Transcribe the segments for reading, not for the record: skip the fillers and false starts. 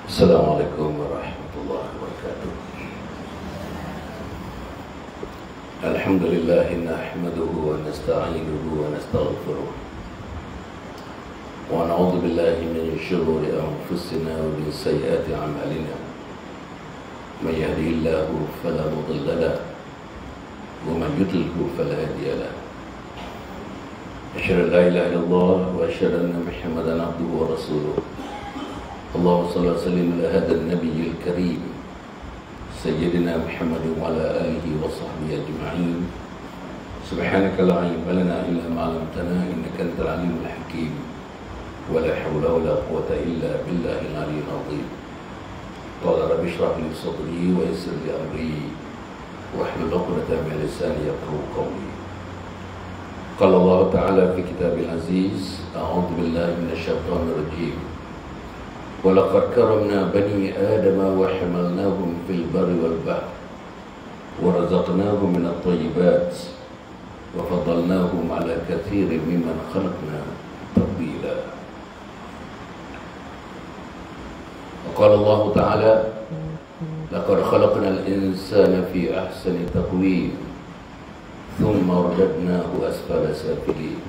Assalamualaikum warahmatullahi wabarakatuh. Alhamdulillah nahmaduhu wa nasta'inuhu wa nastaghfiruh wa na'udzu billahi min shururi anfusina wa min sayyiati a'malina. May yahdihillahu fala mudilla lahu wa man yudlilhu fala hadiya lahu. Asyhadu an la ilaha illallah wa asyhadu anna Muhammadan abduhu wa rasuluh. اللهم صل وسلم على هذا النبي الكريم سيدنا محمد وعلى آله وصحبه أجمعين. سبحانك لا علم لنا إلا ما علمتنا إنك أنت العليم الحكيم ولا حول ولا قوة إلا بالله العلي العظيم. قال رب اشرح لي صدري ويسر لي أمري واحلل عقدة من لساني يفقهوا قولي. قال الله تعالى في كتابه العزيز أعوذ بالله من الشيطان الرجيم وَلَقَدْ كَرَمْنَا بَنِي آدَمَ وَحَمَلْنَاهُمْ فِي الْبَرِّ وَالْبَحْرِ وَرَزَقْنَاهُمْ مِنَ الطَّيِّبَاتِ وَفَضَّلْنَاهُمْ عَلَى كَثِيرٍ مِّمَّنْ خَلَقْنَا تَفْضِيلًا. وقال الله تعالى لَقَدْ خَلَقْنَا الْإِنسَانَ فِي أَحْسَنِ تَقْوِيمٍ ثُمَّ رَدَدْنَاهُ أَسْفَلَ سَافِلِينَ.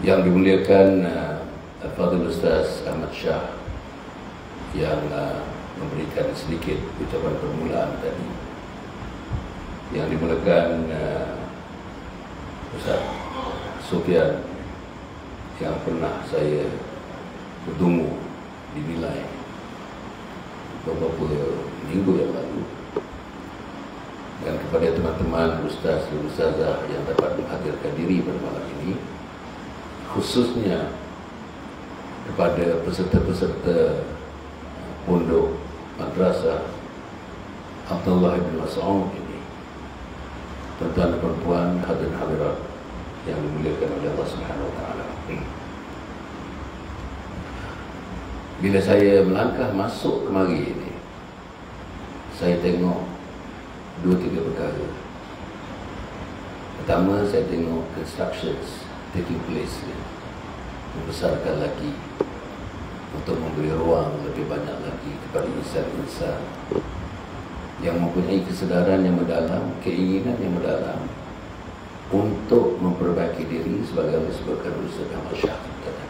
Yang dimuliakan Fadil Ustaz Ahmad Shah yang memberikan sedikit ucapan permulaan tadi, yang dimuliakan Ustaz Sufyan yang pernah saya bertemu di Nilai beberapa minggu yang lalu, dan kepada teman-teman Ustaz dan Ustazah yang dapat menghadirkan diri pada malam ini, khususnya kepada peserta-peserta pondok madrasah Abdullah bin Mas'ud ini, tuan-tuan dan perempuan, hadirin hadirat yang dimuliakan oleh Allah Subhanahu wa taala. Bila saya melangkah masuk kemari ini, saya tengok dua tiga perkara. Pertama, saya tengok constructions taking place, membesarkan lagi untuk memberi ruang lebih banyak lagi kepada insan-insan yang mempunyai kesedaran yang mendalam, keinginan yang mendalam untuk memperbaiki diri sebagai disebutkan Ustaz Ahmad Shah tadi.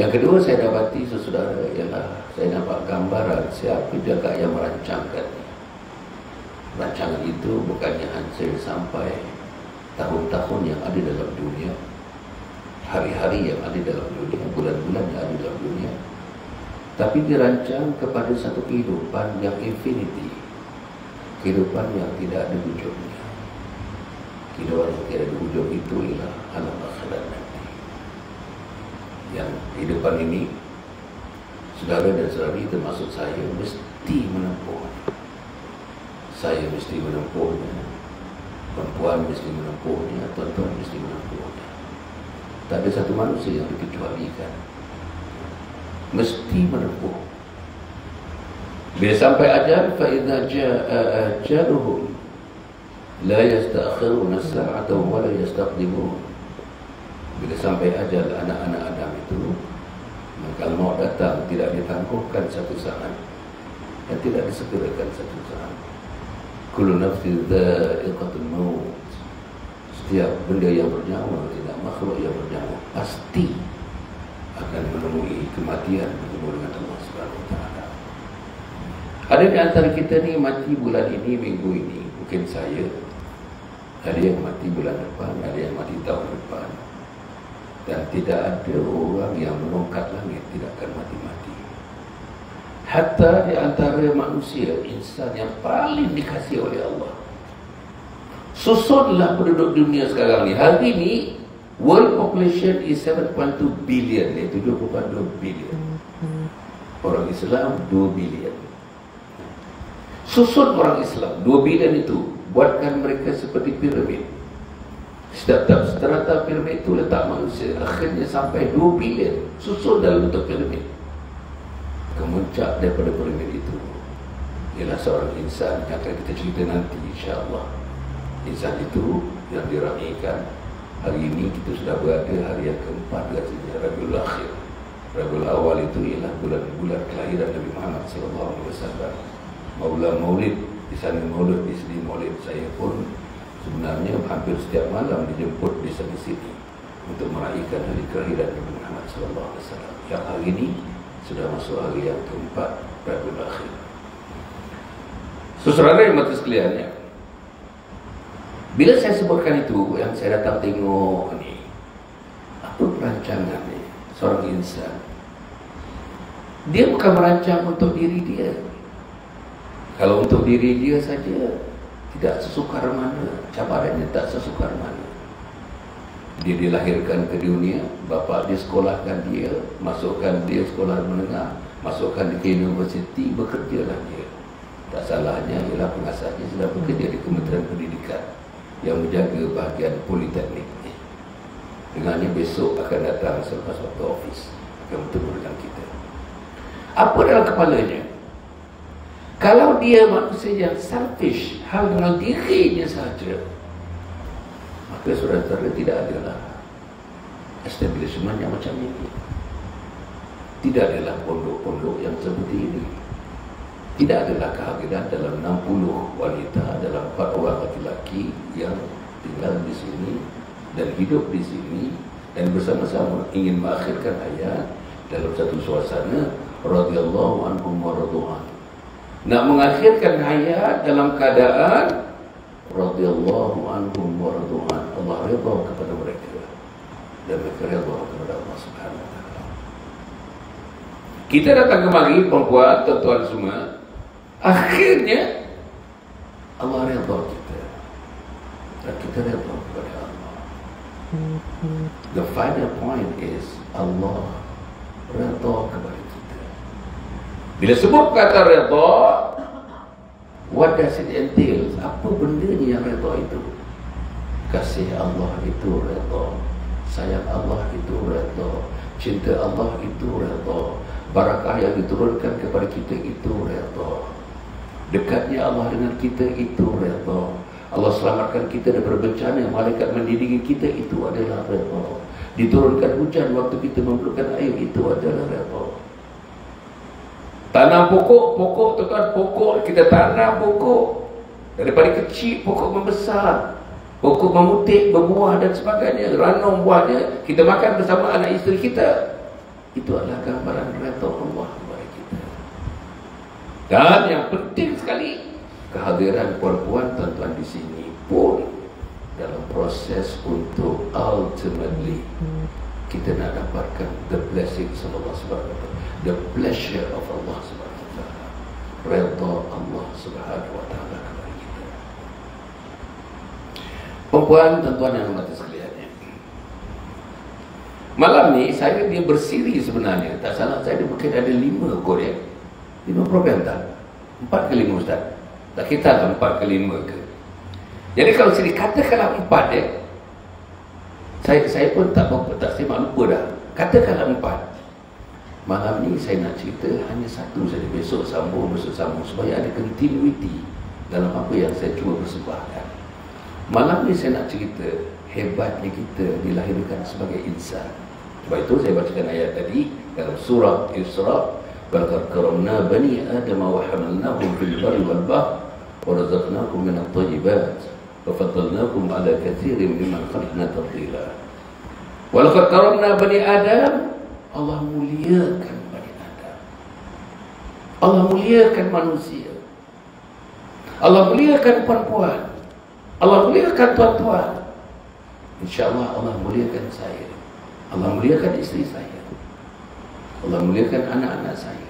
Yang kedua saya dapati saudara ialah saya nampak gambaran siapa juga yang merancangkan. Rancangan itu bukannya hancur sampai tahun-tahun yang ada dalam dunia, hari-hari yang ada dalam dunia, bulan-bulan yang ada dalam dunia, tapi dirancang kepada satu kehidupan yang infinity, kehidupan yang tidak ada ujungnya. Kehidupan yang tidak ada ujung itu ialah alam akhirat nanti. Yang kehidupan ini, saudara dan saudari termasuk saya mesti menempuhnya. Saya mesti menempuhnya, perempuan mesti menempuhnya, tuan-tuan mesti menempuhnya. Tak ada satu manusia yang dikecualikan, mesti menempuh. Bila sampai ajal, فَإِذَا جَاءَ أَجَلُهُمْ لَا يَسْتَأْخِرُونَ السَّاعَةَ وَلَا يَسْتَقْدِمُونَ. Bila sampai ajal anak-anak Adam itu, maka maut datang tidak ditangguhkan satu saat dan tidak disegerakan satu saat. Kullu nafsin dha'iqatul maut. Setiap benda yang bernyawa, tidak makhluk yang bernyawa, pasti akan menemui kematian bertemu dengan Allah Subhanahu wa taala. Ada di antara kita ni mati bulan ini, minggu ini, mungkin saya. Ada yang mati bulan depan, ada yang mati tahun depan. Dan tidak ada orang yang melongkat langit tidak akan mati-mati. Hatta di antara manusia, insan yang paling dikasihi oleh Allah, susunlah penduduk dunia sekarang ni. Hari ni world population is 7.2 billion, 7.2 billion. Orang Islam 2 billion. Susun orang Islam 2 billion itu, buatkan mereka seperti piramid. Setiap strata piramid itu letak manusia, akhirnya sampai 2 billion. Susun dalam bentuk piramid. Kemuncak daripada piramid itu ialah seorang insan yang akan kita cerita nanti, insya-Allah. Insan itu yang diraihkan Hari ini kita sudah berada hari yang keempat katanya Rabiul Akhir. Rabiul Awal itu ialah bulan-bulan kelahiran Nabi Muhammad SAW. Maulid di sana maulid, di sini maulid. Saya pun sebenarnya hampir setiap malam dijemput di sana sini untuk meraihkan hari kelahiran Nabi Muhammad SAW. Yang hari ini sudah masuk hari yang keempat Rabiul Akhir. Saudara yang mati sekalian, bila saya sebutkan itu, yang saya datang tengok ni, apa perancangan ni? Seorang insan, dia bukan merancang untuk diri dia. Kalau untuk diri dia saja, tidak sesukar mana, cabarannya tak sesukar mana. Dia dilahirkan ke dunia, bapa dia sekolahkan dia, masukkan dia sekolah menengah, masukkan dia ke universiti, bekerjalah dia. Tak salahnya ialah pengasuhnya sudah bekerja di Kementerian Pendidikan yang menjaga bahagian politeknik. Dengannya besok akan datang selepas waktu office akan bertemu dengan kita. Apa dalam kepalanya? Kalau dia manusia yang selfish, hal dengan dirinya saja, maka saudara-saudara tidak adalah establishment yang macam ini. Tidak adalah pondok-pondok yang seperti ini. Tidak adalah kehadiran dalam 60 wanita, dalam 4 orang laki-laki yang tinggal di sini dan hidup di sini dan bersama-sama ingin mengakhirkan hayat dalam satu suasana radhiyallahu anhum wa radhu'an. Nak mengakhirkan hayat dalam keadaan radhiyallahu anhum wa radhu'an. Allah redha kepada mereka dan mereka redha kepada Allah Subhanahu wa taala. Kita datang kemari, perempuan, tuan-tuan semua, akhirnya Allah redha kita dan kita redha kepada Allah. The final point is Allah redha kepada kita. Bila sebut kata redha, what does it entail? Apa benda ni yang redha itu? Kasih Allah itu redha, sayang Allah itu redha, cinta Allah itu redha, barakah yang diturunkan kepada kita itu redha, dekatnya Allah dengan kita itu redha, Allah selamatkan kita daripada bencana, malaikat mendidik kita itu adalah redha, diturunkan hujan waktu kita memerlukan air itu adalah redha. Tanam pokok, tuan-tuan, pokok kita tanam pokok daripada kecil, pokok membesar, pokok memutik, berbuah dan sebagainya, ranum buahnya kita makan bersama anak isteri kita. Itu adalah gambaran redha Allah kepada kita. Dan yang penting sekali, kehadiran puan-puan tuan-tuan di sini pun dalam proses untuk ultimately kita nak dapatkan the blessings of Allah Subhanahu wa taala, the pleasure of Allah Subhanahu wa taala, redha Allah Subhanahu wa taala kepada kita. Puan-puan tuan-tuan yang hormat sekalian, malam ni saya dia bersiri sebenarnya, tak salah saya dia mungkin ada 5 kot ya. 5 program tak? 4 ke 5 Ustaz? Tak kita lah 4 ke 5 ke. Jadi kalau saya katakanlah 4 ya, saya pun tak simak lupa dah. Katakanlah 4. Malam ni saya nak cerita hanya satu saja, besok sambung supaya ada continuity dalam apa yang saya cuba persembahkan. Malam ni saya nak cerita hebatnya kita dilahirkan sebagai insan. Sebab itu saya bacakan ayat tadi dalam surah Isra, "Walaqad karamna bani Adam wa hamalnahum fil barri wal bahr wa razaqnakum min at-thayyibat wa faddalnakum 'ala katsirin mimman khalaqna tafdila." Walaqad karamna bani Adam, Allah muliakan bani Adam. Allah muliakan manusia. Allah muliakan perempuan. Allah muliakan tuan-tuan. InsyaAllah Allah muliakan saya. Allah muliakan isteri saya. Allah muliakan anak-anak saya.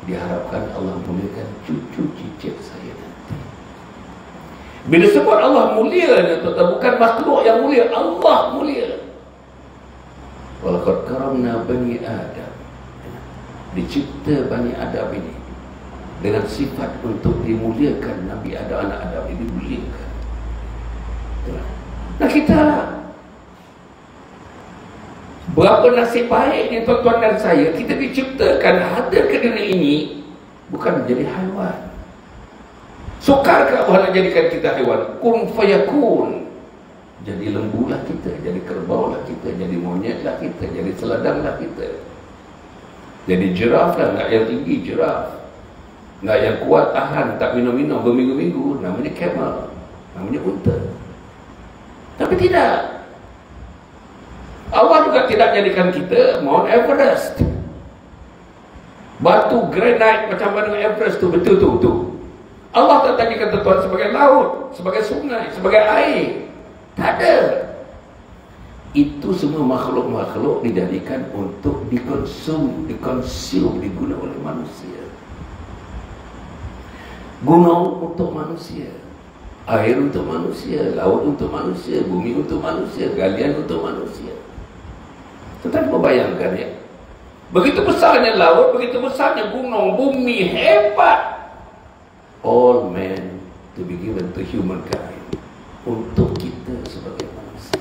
Diharapkan Allah muliakan cucu cicit saya nanti. Bila sebut Allah mulia, bukan makhluk yang mulia, Allah mulia. Walaqad karamna bani Adam, dicipta bani Adam ini dengan sifat untuk dimuliakan. Nabi Adam, anak Adam ini dimuliakan. Nah kita berapa nasib baiknya tuan-tuan dan saya, kita diciptakan hadir ke dunia ini bukan menjadi haiwan. Sukarkah Allah nak jadikan kita haiwan? Kun fayakun. Jadi lembu lah kita, jadi kerbau lah kita, jadi monyet lah kita, jadi seladang lah kita. Jadi jiraf lah, nak yang tinggi jiraf, nak yang kuat tahan, tak minum-minum berminggu-minggu, namanya camel, namanya unta. Tapi tidak, Allah juga tidak jadikan kita Mount Everest, batu granite macam mana Everest tu, betul tu. Allah tak jadikan tuan sebagai laut, sebagai sungai, sebagai air. Tak ada. Itu semua makhluk-makhluk dijadikan untuk dikonsum, diguna oleh manusia. Gunung untuk manusia, air untuk manusia, laut untuk manusia, bumi untuk manusia, galian untuk manusia. Tetapi membayangkan ya, begitu besarnya laut, begitu besarnya gunung, bumi, hebat. All men to be given to humankind, untuk kita sebagai manusia.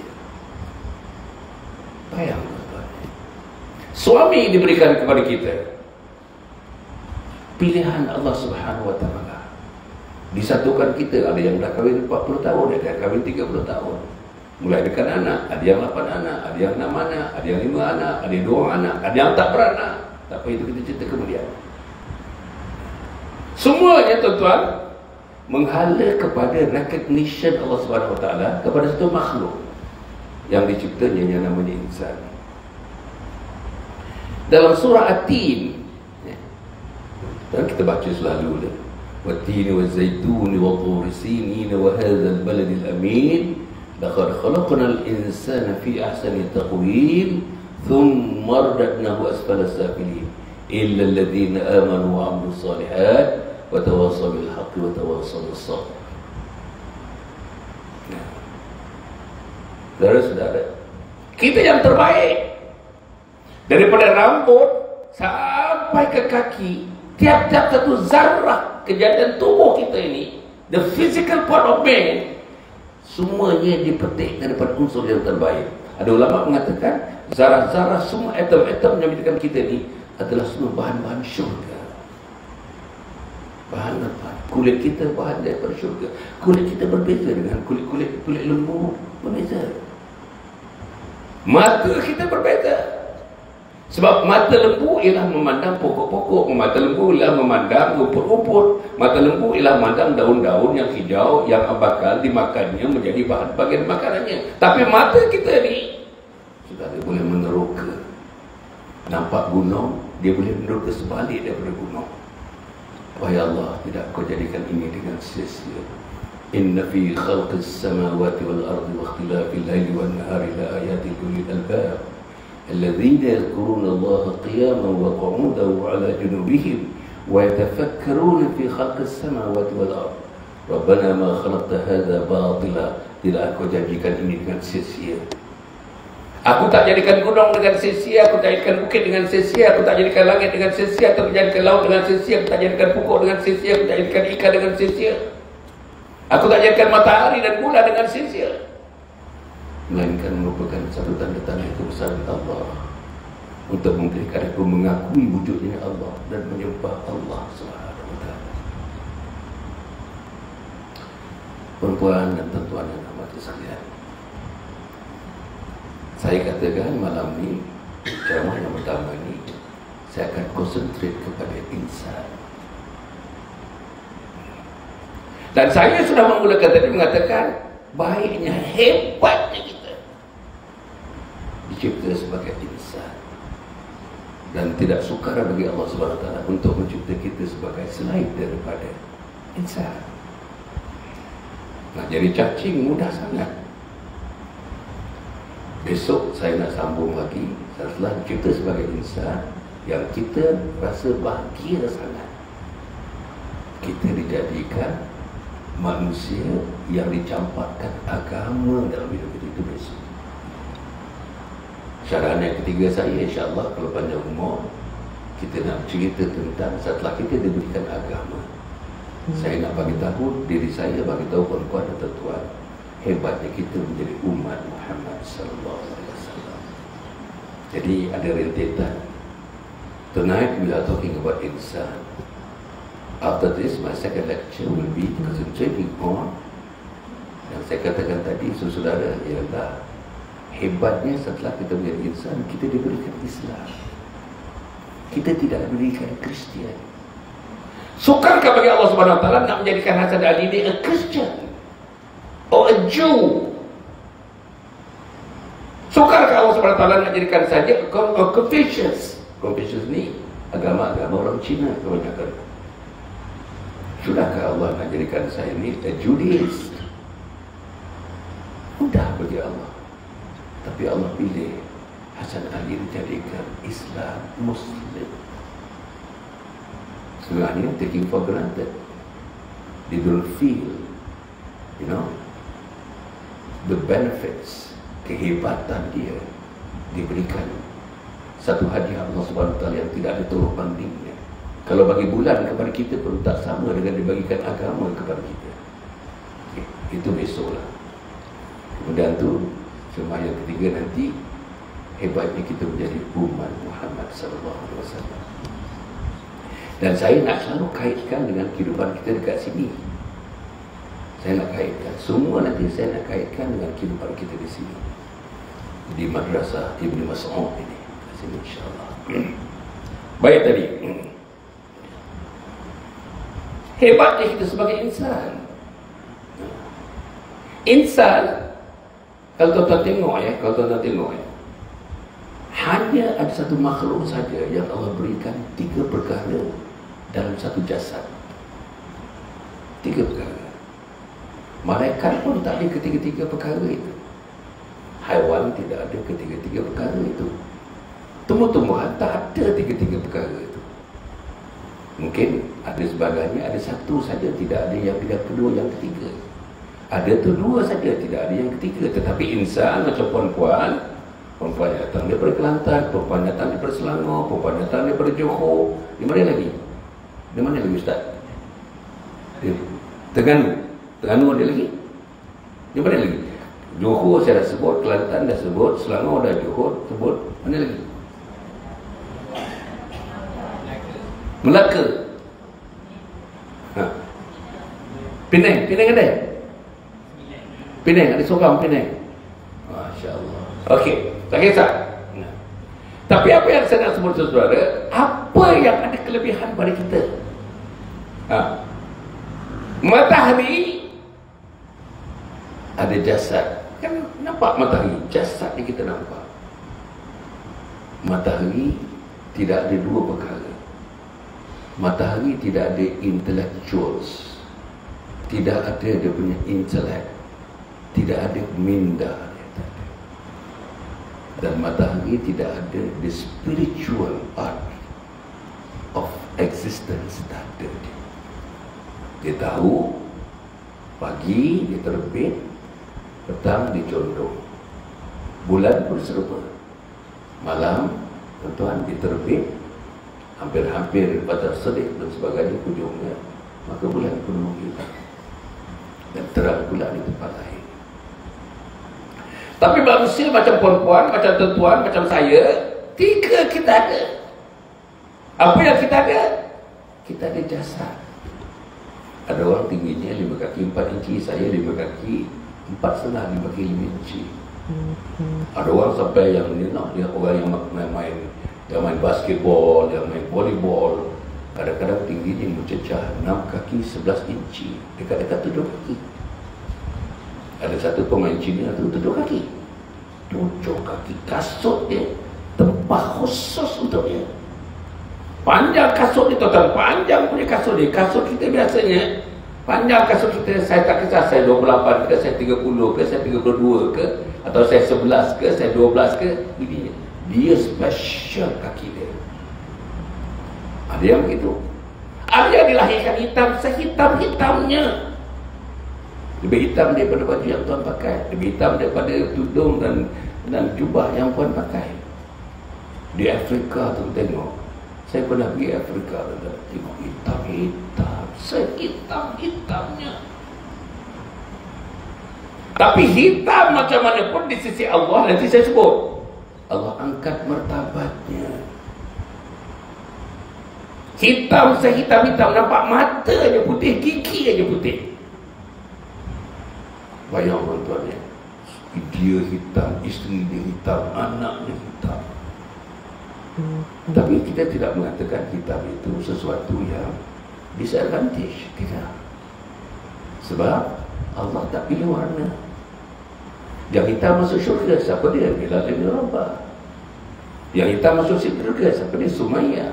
Bayangkan, suami diberikan kepada kita, pilihan Allah Subhanahu wa ta'ala. Disatukan kita, ada yang dah kahwin 40 tahun, ada yang kahwin 30 tahun. Mulai dekat anak, ada yang 8 anak, ada yang 6 anak, ada yang 5 anak, ada yang 2 anak, ada yang tak beranak. Tapi itu kita cerita kemudian. Semuanya tuan-tuan menghala kepada recognition Allah Subhanahu wa ta'ala kepada satu makhluk yang diciptanya yang namanya insan. Dalam surah At-Tin, dan kita baca selalu dah, wat-tini waz-zaituni wat-turi sinin wa hadzal baladil amin laqad khalaqnal insana fi ahsani taqwim thumma radadnahu asfala safilin illa alladhina amanu wa 'amilus shalihat wa tawassaw bil haqqi wa tawassaw bis sabr. Saudara-saudara, kita yang terbaik, daripada rambut sampai ke kaki, tiap-tiap satu zarah kejadian tubuh kita ini, the physical part of man, semuanya dipetik daripada unsur yang terbaik. Ada ulama mengatakan zarah-zarah semua atom-atom yang menjadikan kita ini adalah semua bahan-bahan syurga. Bahan-bahan kulit kita bahan daripada syurga. Kulit kita berbeza dengan kulit lembu, berbeza. Mata kita berbeza. Sebab mata lembu ialah memandang pokok-pokok, mata lembu ialah memandang rumput-rumput, mata lembu ialah memandang daun-daun yang hijau yang bakal dimakannya menjadi bahan bagian makanannya. Tapi mata kita ni, saudara, boleh meneroka. Nampak gunung, dia boleh meneroka sebalik daripada gunung. Wahai Allah, tidak kau jadikan ini dengan sia-sia. Inna fi khalqis samawati wal ardi wa ikhtilafil laili wan nahari la ayatin lil albab الذين يذكرون الله قياما وقعودا وعلى جنوبهم ويتفكرون في خلق السماوات والأرض ربنا ما خلقت هذا باطلا. Tidak aku jadikan ini dengan sia-sia. Aku tak jadikan gunung dengan sia-sia, aku tak jadikan bukit dengan sia-sia, aku tak jadikan langit dengan sia-sia, aku tak jadikan laut dengan sia-sia, aku tak jadikan pokok dengan sia-sia, aku tak jadikan ikan dengan sia-sia, aku tak jadikan matahari dan bulan dengan sia-sia, melainkan merupakan satu tanda-tanda kebesaran Allah untuk memberikan aku mengakui wujudnya Allah dan menyembah Allah Subhanahu wa ta'ala. Perempuan dan tuan-tuan yang amat sekalian, saya katakan malam ni, ceramah yang pertama ni, saya akan konsentrate kepada insan. Dan saya sudah memulakan tadi mengatakan baiknya, hebatnya kita dicipta sebagai insan, dan tidak sukar bagi Allah Subhanahu wa ta'ala untuk mencipta kita sebagai selain daripada insan. Nak jadi cacing mudah sangat. Besok saya nak sambung lagi setelah dicipta sebagai insan yang kita rasa bahagia sangat. Kita dijadikan manusia yang dicampakkan agama dalam hidup itu besok. Syarahan yang ketiga saya, insyaAllah kalau panjang umur, kita nak cerita tentang setelah kita diberikan agama. Saya nak bagi tahu diri saya, bagi tahu puan-puan dan tuan-tuan, hebatnya kita menjadi umat Muhammad sallallahu alaihi wasallam. Jadi ada rentetan. Tonight we are talking about insan. After this, my second lecture will be concentrating on yang Saya katakan tadi, saudara, ialah hebatnya setelah kita menjadi insan, kita diberikan Islam. Kita tidak diberikan Kristian. Sukarkah bagi Allah Subhanahu Wa Taala nak menjadikan Hasan Ali ini a Christian or a Jew? Sukarkah Allah Subhanahu Wa Taala nak jadikan saja Confucius? Confucius ni agama-agama orang Cina kebanyakan. Sudahkah Allah nak jadikan saya ni a Judaist? Mudah bagi Allah. Tapi Allah pilih Hasan Ali dijadikan Islam Muslim. Sebenarnya taking for granted. They don't feel, you know, the benefits, kehebatan dia diberikan satu hadiah Allah Subhanahu Wa Taala yang tidak ada tolak bandingnya. Kalau bagi bulan kepada kita pun tak sama dengan dibagikan agama kepada kita. Okay, itu besoklah. Kemudian tu sembahyang ketiga nanti, hebatnya kita menjadi umat Muhammad sallallahu alaihi wasallam. Dan saya nak selalu kaitkan dengan kehidupan kita dekat sini. Saya nak kaitkan semua, nanti saya nak kaitkan dengan kehidupan kita di sini, di madrasah Ibnu Mas'ud ini, di sini insya-Allah. Baik tadi. Hebatnya kita sebagai insan. Insan, kalau tuan-tuan tengok kalau tuan-tuan tengok hanya ada satu makhluk saja yang Allah berikan 3 perkara dalam satu jasad. 3 perkara. Malaikat pun tak ada ketiga-tiga perkara itu. Haiwan tidak ada ketiga-tiga perkara itu. Tumbuh-tumbuhan tak ada tiga-tiga perkara itu. Mungkin ada sebagainya, ada satu saja tidak ada yang kedua, yang ketiga. Ada tu 2 saja tidak ada yang ketiga. Tetapi insan macam perempuan datang daripada Kelantan, perempuan datang daripada Selangor, perempuan datang daripada Johor. Di mana lagi? Di mana lagi Ustaz? Terengganu ada lagi? Di mana lagi? Johor saya dah sebut, Kelantan dah sebut, Selangor dah Johor sebut. Mana lagi? Melaka. Penang ada? Penang, ada seorang Penang. Masya-Allah. Okey, tak kisah. Tapi apa yang saya nak sebut saudara, apa yang ada kelebihan pada kita? Matahari ada jasad. Kan nampak matahari, jasad ni kita nampak. Matahari tidak ada 2 perkara. Matahari tidak ada intellectuals, tidak ada dia punya intelek, tidak ada minda, dan matahari tidak ada the spiritual part of existence. Tak ada dia. Dia tahu pagi dia terbit, petang dia condong. Bulan pun serupa. Malam tuan-tuan dia terbit, hampir-hampir pada sedik dan sebagainya ujungnya, maka bulan pun menghilang dan terang pula di tempat lain. Tapi manusia macam perempuan, macam tuan-tuan, macam saya, 3 kita ada. Apa yang kita ada? Kita ada jasad. Ada orang tingginya 5 kaki 4 inci, saya 5 kaki 4,5, 5 kaki 5 inci. Ada orang sampai yang ni nak lihat orang yang main basketball, yang main volleyball, kadang-kadang tingginya mencecah 6 kaki 11 inci, dekat-dekat 7 kaki. Ada satu pemain Cina tu 7 kaki. 7 kaki kasut dia, tempat khusus untuk dia. Panjang kasut dia, total panjang punya kasut dia. Kasut kita biasanya, panjang kasut kita, saya tak kisah saya 28 ke, saya 30 ke, saya 32 ke, atau saya 11 ke, saya 12 ke, ini dia special kaki dia. Ada yang begitu. Ada yang dilahirkan hitam, sehitam-hitamnya. Lebih hitam daripada baju yang tuan pakai, lebih hitam daripada tudung dan jubah yang tuan pakai. Di Afrika tu tengok, saya pernah pergi Afrika dan tengok hitam-hitam, sehitam-hitamnya. Tapi hitam macam mana pun di sisi Allah, nanti saya sebut, Allah angkat martabatnya. Hitam sehitam-hitam, nampak matanya putih, gigi aja putih. Bayang tuan-tuan ya, dia hitam, isteri dia hitam, anaknya hitam. Tapi kita tidak mengatakan hitam itu sesuatu yang disadvantage, tidak. Sebab Allah tak pilih warna. Yang hitam masuk syurga, siapa dia? Bilal bin Rabah. Yang hitam masuk syurga, siapa dia? Sumayyah.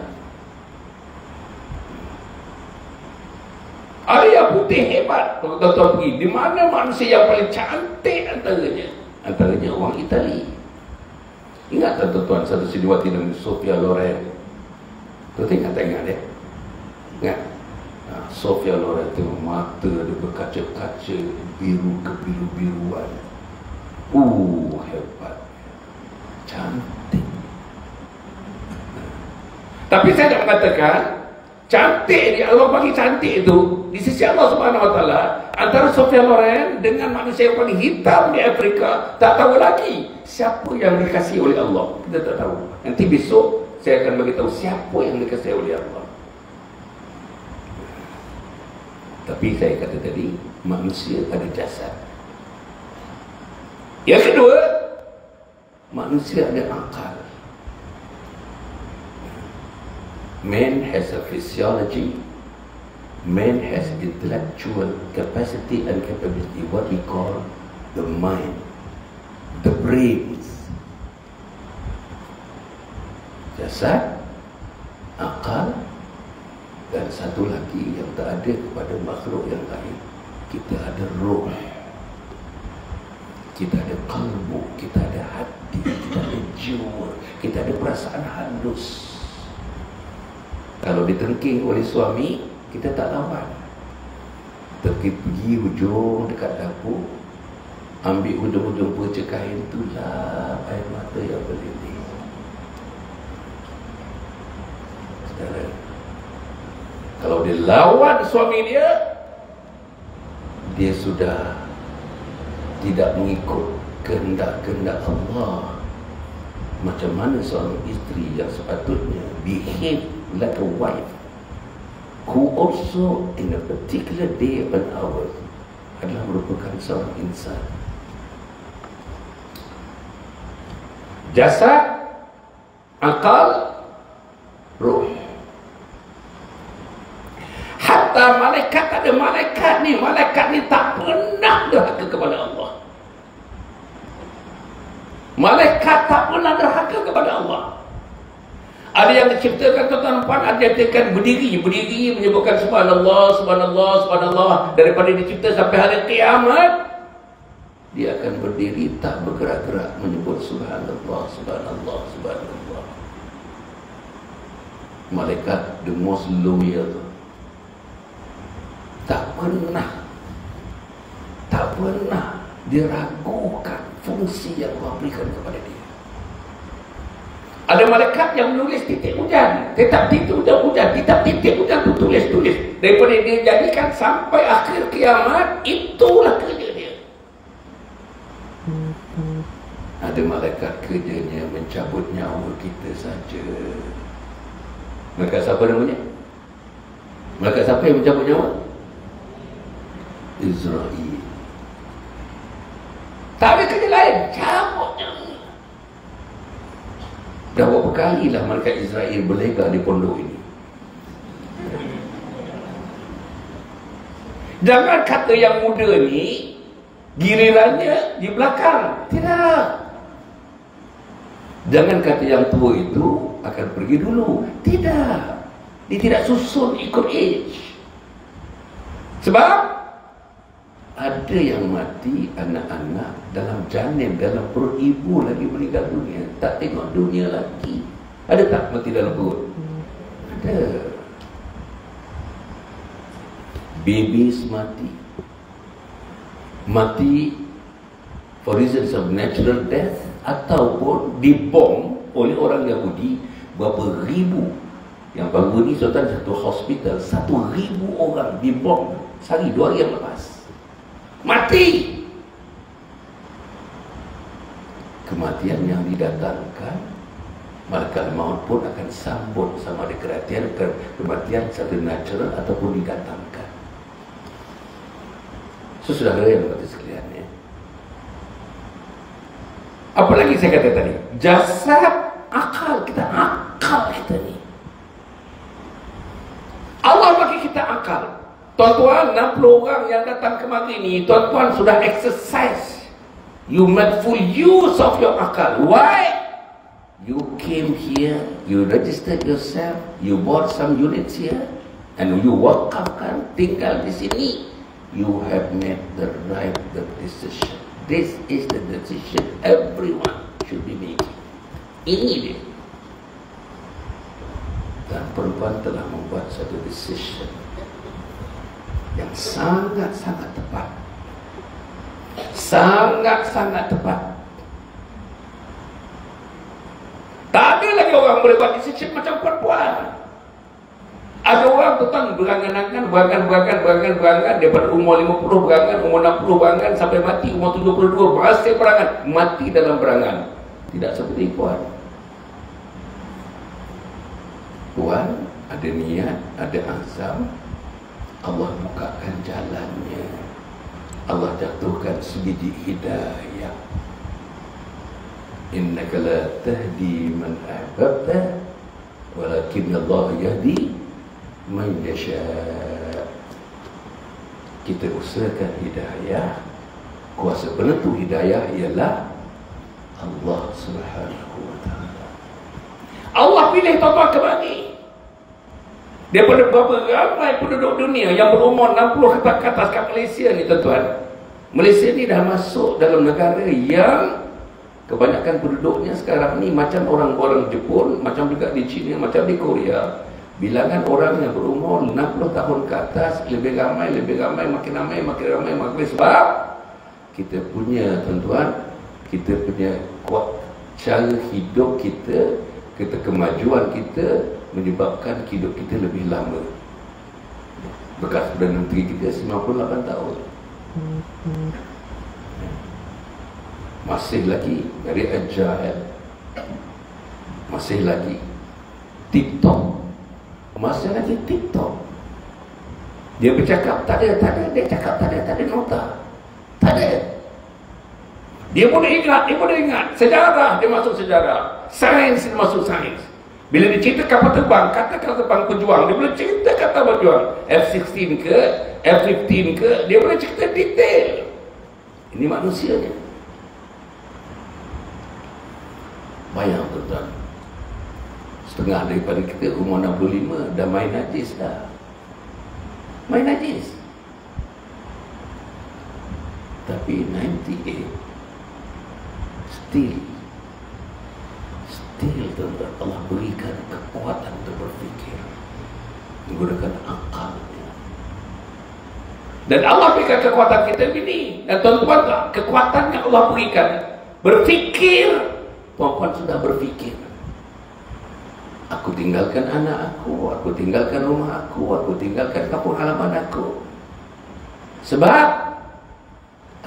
Ada yang putih hebat. Kalau tuan-tuan pergi, di mana manusia yang paling cantik antaranya? Antaranya orang Itali. Ingat tak tuan-tuan, satu siniwati namanya Sofia Loren? Tuan-tuan ingat dia? Ingat? Sofia Loren itu mata dia berkaca-kaca, biru kebiru-biruan. Hebat. Cantik. Tapi saya nak mengatakan cantik ni, Allah bagi cantik itu di sisi Allah Subhanahu Wa Taala, antara Sofia Loren dengan manusia yang paling hitam di Afrika, tak tahu lagi siapa yang dikasihi oleh Allah. Kita tak tahu. Nanti besok saya akan bagi tahu siapa yang dikasihi oleh Allah. Tapi saya kata tadi, manusia ada jasad. Yang kedua, manusia ada akal. Man has a physiology, man has intellectual capacity and capability, what we call the mind, the brains. Jasad, akal, dan satu lagi yang tak ada kepada makhluk yang lain, kita ada roh, kita ada kalbu, kita ada hati, kita ada jiwa, kita ada perasaan halus. Kalau ditengking oleh suami, kita tak lawan. Pergi hujung dekat dapur, ambil hujung-hujung perca kain tu, lap air mata yang berlinding. Saudara, kalau dia lawan suami dia, dia sudah tidak mengikut kehendak-kehendak Allah. Macam mana seorang isteri yang sepatutnya behave like a wife, who also in a particular day and hour adalah merupakan seorang insan. Jasad, akal, roh. Hatta malaikat, ada malaikat ni tak pernah derhaka kepada Allah. Malaikat tak pernah derhaka kepada Allah. Ada yang diciptakan tuan-tuan, ada yang diciptakan berdiri menyebutkan subhanallah, subhanallah, subhanallah. Daripada dicipta sampai hari kiamat, dia akan berdiri tak bergerak-gerak menyebut subhanallah, subhanallah, subhanallah. Malaikat the most loyal, tak pernah dia ragukan fungsi yang Allah berikan kepada dia. Ada malaikat yang menulis titik hujan, tetap titik hujan, tetap titik hujan tu tulis. Daripada dia jadikan sampai akhir kiamat, itulah kerja dia. Ada malaikat kerjanya mencabut nyawa kita saja. Malaikat siapa namanya? Malaikat siapa yang mencabut nyawa? Israel. Tak ada kerja lain, cabut nyawa. Dah berapa kali lah malaikat Israel berlega di pondok ini. Jangan kata yang muda ni gilirannya di belakang. Tidak. Jangan kata yang tua itu akan pergi dulu. Tidak. Dia tidak susun ikut age. Sebab ada yang mati anak-anak dalam janin, dalam perut ibu lagi meninggal dunia. Tak tengok dunia lagi. Ada tak mati dalam perut? Ada. Babies mati for reasons of natural death ataupun dibom oleh orang Yahudi. Berapa ribu yang baru ni satu hospital, 1,000 orang dibom sehari 2 hari yang lepas. Mati. Kematian yang didatangkan, malaikat maut pun akan sambut sama ada kematian satu natural ataupun didatangkan. Saudara yang berkata sekalian, Apa lagi saya kata tadi? Jasad, akal kita ni. Allah bagi kita akal. Tuan-tuan, 60 orang yang datang kemari ni, tuan-tuan sudah exercise. You make full use of your akal. Why? You came here, you registered yourself, you bought some units here, and you wakafkan, tinggal di sini. You have made the right decision. This is the decision everyone should be making. Ini dia. Dan perempuan telah membuat satu decision yang sangat-sangat tepat. Sangat-sangat tepat. Tak ada lagi orang boleh buat decision macam perempuan. Ada orang tuan berangan daripada umur 50 berangan, umur 60 berangan sampai mati, umur 72 masih berangan, mati dalam berangan. Tidak seperti puan. Puan ada niat, ada azam, Allah bukakan jalannya. Allah jatuhkan sebiji hidayah. Innaka la tahdi man ahbabta walakin Allah yahdi man yasha. Kita usahakan hidayah. Kuasa penentu hidayah ialah Allah Subhanahu wa ta'ala. Allah pilih tuan-tuan kembali. Daripada berapa ramai penduduk dunia yang berumur 60 ke atas kat Malaysia ni tuan-tuan. Malaysia ni dah masuk dalam negara yang kebanyakan penduduknya sekarang ni macam orang-orang Jepun, macam juga di China, macam di Korea. Bilangan orang yang berumur 60 tahun ke atas lebih ramai, makin ramai. Sebab kita punya tuan-tuan, kita punya cara hidup kita, kemajuan kita menyebabkan hidup kita lebih lama. Bekas Perdana Menteri kita 98 tahun. Masih lagi dari agile. Masih lagi TikTok. Masih lagi TikTok. Dia bercakap tak ada, dia cakap tak ada nota. Tak ada. Dia boleh ingat sejarah, dia masuk sejarah. Sains, dia masuk sains. Bila dia cerita kapal terbang, kata kapal terbang pejuang, dia boleh cerita kata berjuang. F-16 ke, F-15 ke, dia boleh cerita detail. Ini manusianya. Bayang tuan-tuan, setengah daripada kita umur 65 dah main najis dah. Main najis. Tapi 98 still tuan-tuan, Allah berikan kekuatan untuk berfikir menggunakan akalnya. Dan Allah berikan kekuatan kita ini. Dan tuan-tuan, kekuatan yang Allah berikan berfikir. Puan-puan sudah berfikir. Aku tinggalkan anak aku tinggalkan rumah aku tinggalkan kampung halaman aku. Sebab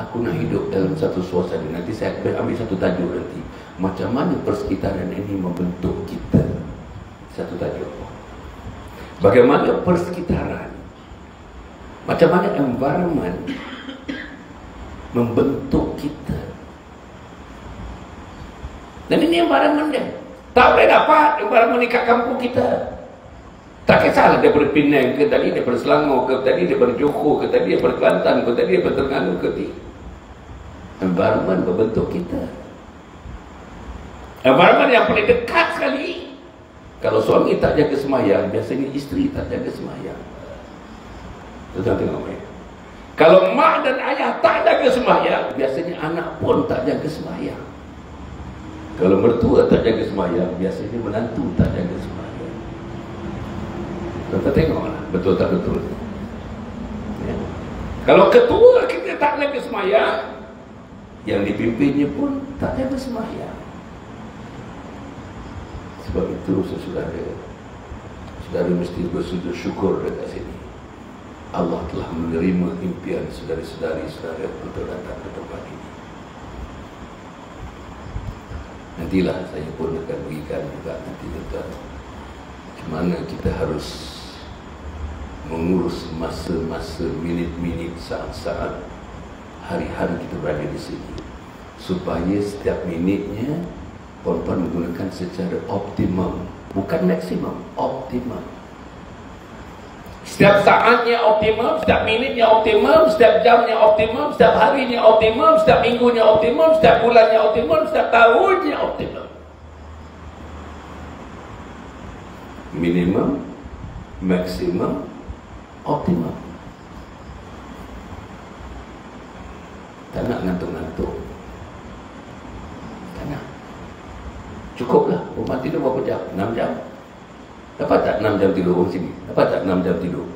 aku nak hidup dalam satu suasana. Nanti saya ambil satu tajuk nanti. Macam mana persekitaran ini membentuk kita. Satu tajuk. Bagaimana persekitaran, macam mana environment membentuk kita. Dan ini environment dia. Tak boleh dapat environment ni kat kampung kita. Tak kisahlah daripada Penang ke tadi, daripada Selangor ke tadi, daripada Johor ke tadi, daripada Kelantan ke tadi, daripada Terengganu ke tadi. Environment membentuk kita. Environment yang paling dekat sekali. Kalau suami tak jaga semayang, biasanya isteri tak jaga semayang. Tuan tengok baik. Kalau mak dan ayah tak jaga semayang, biasanya anak pun tak jaga semayang. Kalau mertua tak jaga semayang, biasanya menantu tak jaga semayang. Tuan tengoklah, betul tak betul? Ya. Kalau ketua kita tak jaga semayang, yang dipimpinnya pun tak jaga semayang. Sebab itu saudara mesti bersujud syukur dekat sini. Allah telah menerima impian saudara-saudari saudara untuk datang ke tempat ini. Nantilah saya pun akan berikan juga nanti tentang bagaimana kita harus mengurus masa-masa, minit-minit, saat-saat, hari-hari kita berada di sini. supaya setiap minitnya puan-puan menggunakan secara optimum, bukan maksimum, optimum. Setiap saatnya optimum, setiap minitnya optimum, setiap jamnya optimum, setiap harinya optimum, setiap minggunya optimum, setiap bulannya optimum, setiap tahunnya optimum. Minimum, maksimum, optimum. Tak nak ngantuk-ngantuk. Tak nak. Cukuplah. Rumah tidur berapa jam? 6 jam. Dapat tak 6 jam tidur orang sini? Dapat tak 6 jam tidur?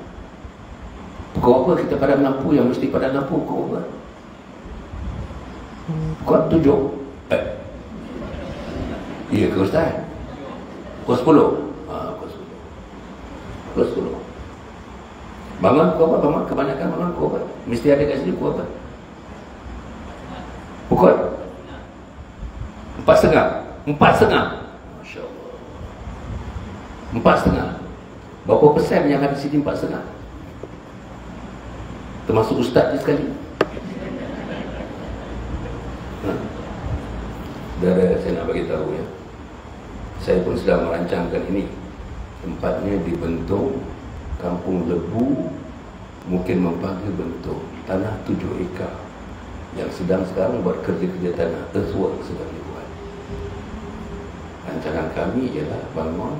Pukul apa kita padam lampu yang mesti padam lampu? Pukul apa? Pukul 7? Iya ke Ustaz? Pukul 10? Pukul 10. Bangun pukul apa? Bangun kebanyakan bangun pukul apa? Mesti ada kat sini pukul apa? Pukul 4.30. 4.30. Masya Allah. 4.30. Berapa persen yang ada di sini 4.30? Termasuk ustaz ni sekali. Saudara, saya nak bagi tahu ya. Saya pun sedang merancangkan ini. Tempatnya di Bentong, Kampung Lebu, mungkin Mempagi Bentong, tanah 7 ekar yang sedang sekarang buat kerja-kerja tanah, earthwork sedang dibuat. Rancangan kami ialah bangun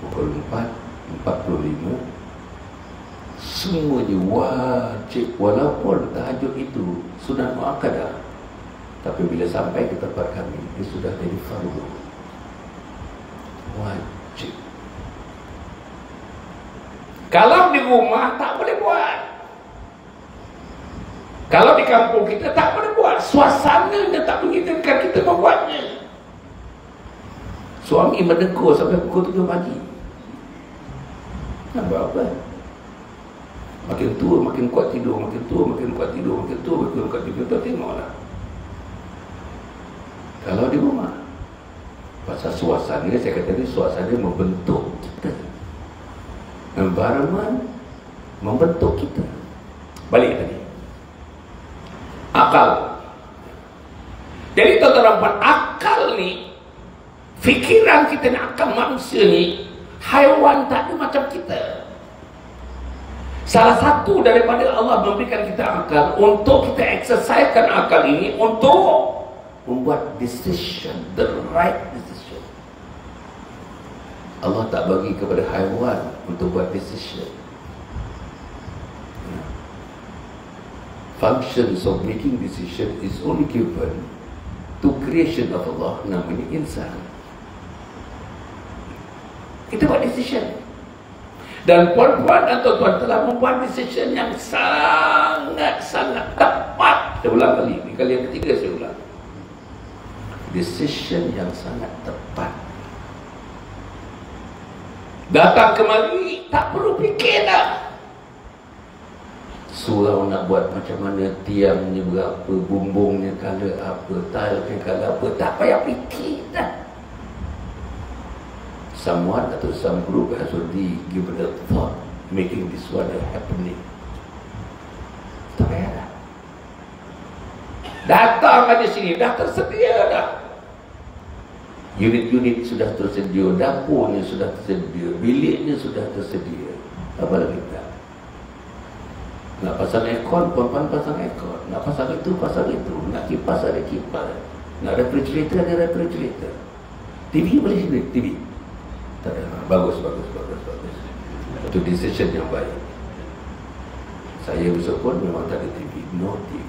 pukul 4.45, semuanya wajib, walaupun tahajud itu sunat muakkadah, tapi bila sampai ke tempat kami, dia sudah jadi fardu, wajib. Kalau di rumah tak boleh buat, kalau di kampung kita tak boleh buat, suasananya tak mengizinkan kita membuatnya. Suami menegur sampai pukul 3 pagi. Nak buat apa? Makin tua makin kuat tidur, makin tua makin kuat tidur, makin tua makin kuat tidur. Tuan tengoklah. Kalau di rumah, pasal suasana, saya kata tadi, suasana membentuk kita. Environment membentuk kita. Balik tadi, akal. Jadi tuan-tuan, akal ni, fikiran kita ni, akal manusia ni, haiwan tak ada macam kita. Salah satu daripada Allah memberikan kita akal untuk kita exercisekan akal ini untuk membuat decision, the right decision. Allah tak bagi kepada haiwan untuk buat decision. Functions of making decision is only given to creation of Allah, namanya insan. Kita buat decision. Dan puan-puan dan tuan-tuan telah membuat decision yang sangat-sangat tepat. Saya ulang kali, ini kali yang ketiga saya ulang. Decision yang sangat tepat. Datang kemari, tak perlu fikir dah. Surau nak buat macam mana, tiangnya berapa, bumbungnya color apa, tile-nya color apa, tak payah fikir dah. Someone atau some group has already given a thought, making this one happening. Tak payah dah. Datang aja sini, dah tersedia dah. Unit-unit sudah tersedia, dapurnya sudah tersedia, biliknya sudah tersedia. Apa lagi tak? Nak pasang aircon, puan-puan pasang aircon. Nak pasang itu, pasang itu. Nak kipas, ada kipas. Nak refrigerator, ada refrigerator. TV boleh sini, TV. Tak ada. Bagus. Itu decision yang baik. Saya besok pun memang tak ada TV. No TV.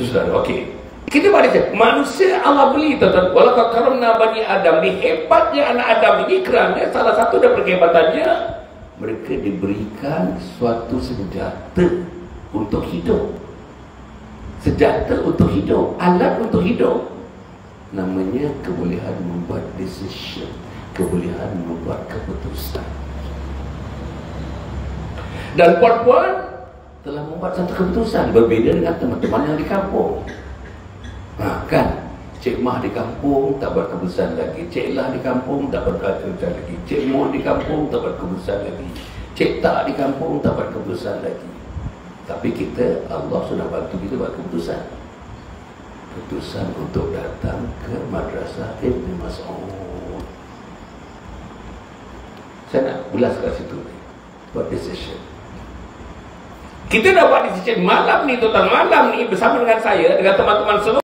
Saudara, okey. Kita baca, manusia Allah beli, tuan-tuan. Walaqad karamna bani Adam. Ni hebatnya anak Adam ini kerana salah satu daripada kehebatannya, mereka diberikan suatu senjata untuk hidup. Senjata untuk hidup, alat untuk hidup. Namanya kebolehan membuat decision, kebolehan membuat keputusan. Dan puan-puan telah membuat satu keputusan berbeza dengan teman-teman yang di kampung. Kan, Cik Mah di kampung tak buat keputusan lagi, Cik Lah di kampung tak buat keputusan lagi, Cik Mun di kampung tak buat keputusan lagi, Cik Tak di kampung tak buat keputusan lagi. Tapi kita, Allah sudah bantu kita buat keputusan. keputusan untuk datang ke Madrasah Ibn Mas'ud. Saya nak ulas kat situ ni. Buat decision. Kita dah buat decision malam ni, total malam ni bersama dengan saya, dengan teman-teman semua.